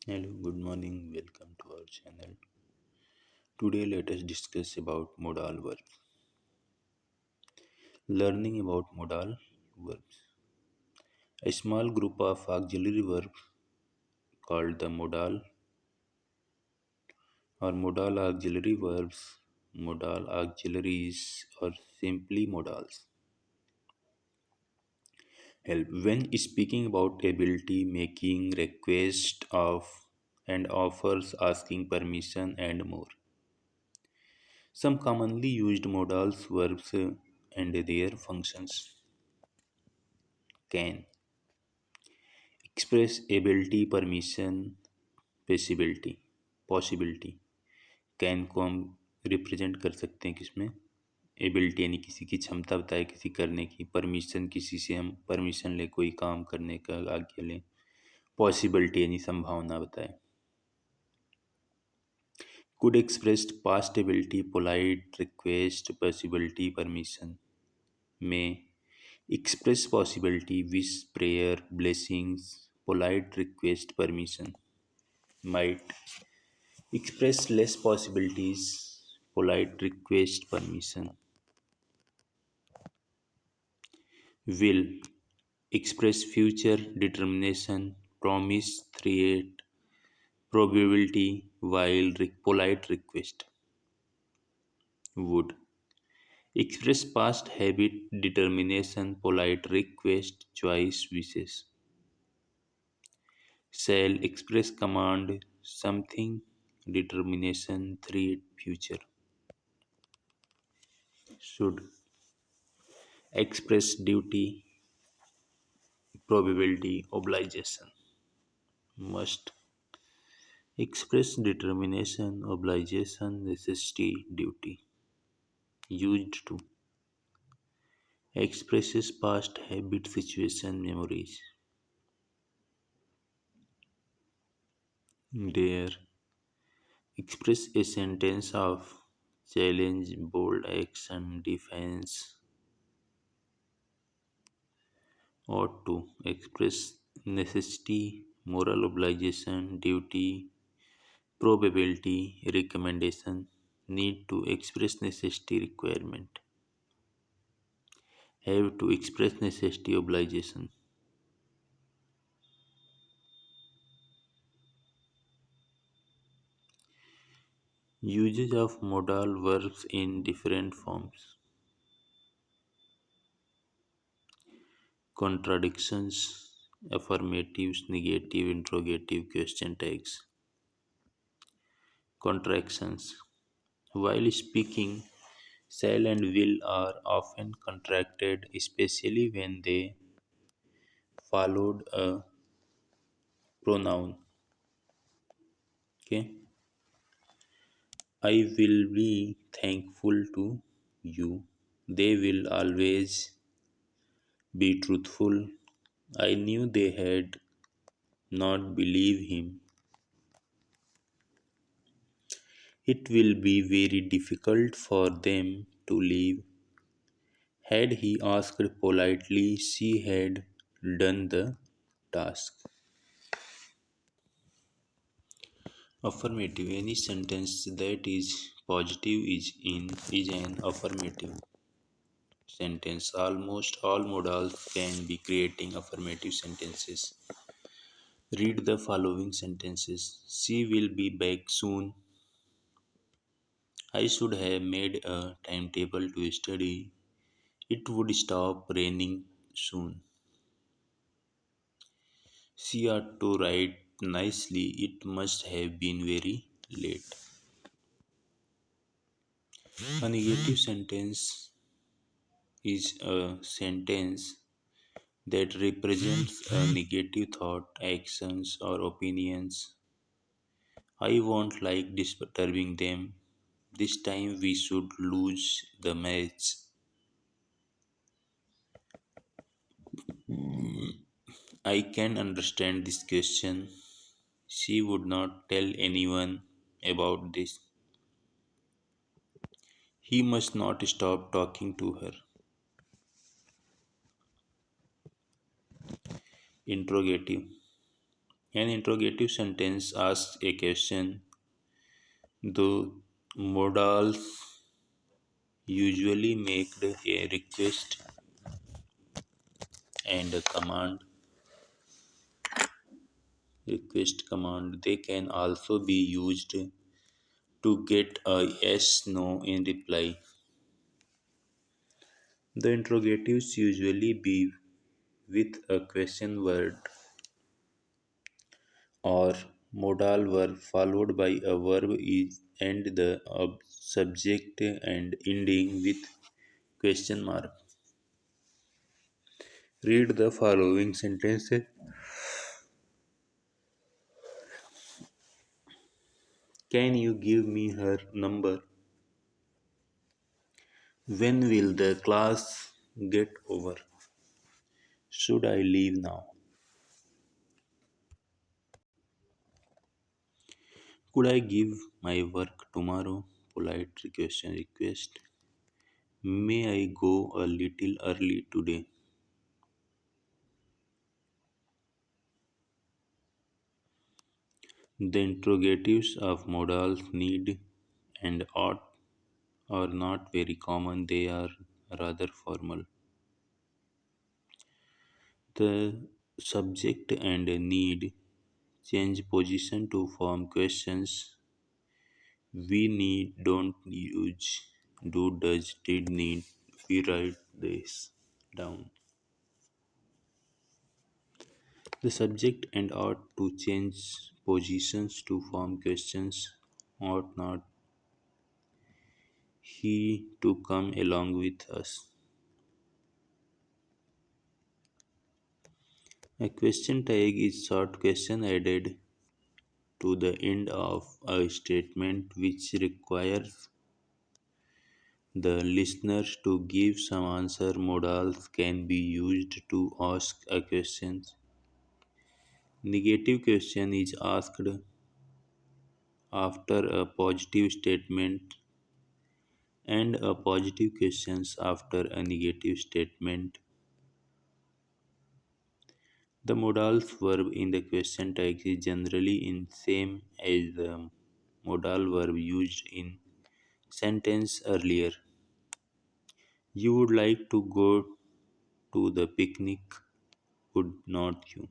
Hello, good morning. Welcome to our channel. Today, let us discuss about modal verbs. Learning about modal verbs. A small group of auxiliary verbs called the modal auxiliary verbs, modal auxiliaries, or simply modals help when speaking about ability, making request of and offers, asking permission, and more. Some commonly used modals verbs and their functions can express ability, permission, possibility can को हम represent कर सकते हैं किसमें ability यानी किसी की क्षमता बताए किसी करने की परमिशन किसी से हम परमिशन ले कोई काम करने का आज्ञा लें पॉसिबिलिटी यानी संभावना बताए could expressed past ability polite request possibility permission में express possibility wish prayer blessings polite request permission might express less possibilities polite request permission will express future determination promise threat probability while polite request would express past habit determination polite request choice wishes shall express command something determination threat future should express duty probability obligation must express determination obligation necessity duty used to expresses past habit situation memories dare express a sentence of challenge bold action defense ought to express necessity moral obligation duty probability recommendation need to express necessity requirement have to express necessity obligation usage of modal verbs in different forms contradictions affirmatives negative interrogative question tags contractions while speaking shall and will are often contracted especially when they followed a pronoun. Okay, I will be thankful to you they will always be truthful I knew they had not believed him it will be very difficult for them to leave had he asked politely she had done the task. Affirmative. Any sentence that is positive is an affirmative sentence. Almost all modals can be creating affirmative sentences. Read the following sentences. She will be back soon. I should have made a timetable to study. It would stop raining soon. She ought to write nicely. It must have been very late. A negative sentence is a sentence that represents a negative thought, actions, or opinions. I won't like disturbing them. This time we should lose the match. I can understand this question. She would not tell anyone about this. He must not stop talking to her. Interrogative. An interrogative sentence asks a question. The modals usually make a and a command. They can also be used to get a yes no in reply. The interrogatives usually be with a question word or modal verb followed by a verb is and the subject and ending with question mark. Read the following sentences. Can you give me her number? When will the class get over? Should I leave now? Could I give my work tomorrow? Polite request. May I go a little early today? The interrogatives of modals need and ought are not very common, they are rather formal. The subject and need change position to form questions. We need, don't use, do, does, did, need. We write this down. The subject and ought to change positions to form questions. Ought not he to come along with us? A question tag is short question added to the end of a statement which requires the listener to give some answer. Modals can be used to ask a question. Negative question is asked after a positive statement and a positive questions after a negative statement. The modal verb in the question tag is generally in same as the modal verb used in sentence earlier. You would like to go to the picnic, would not you?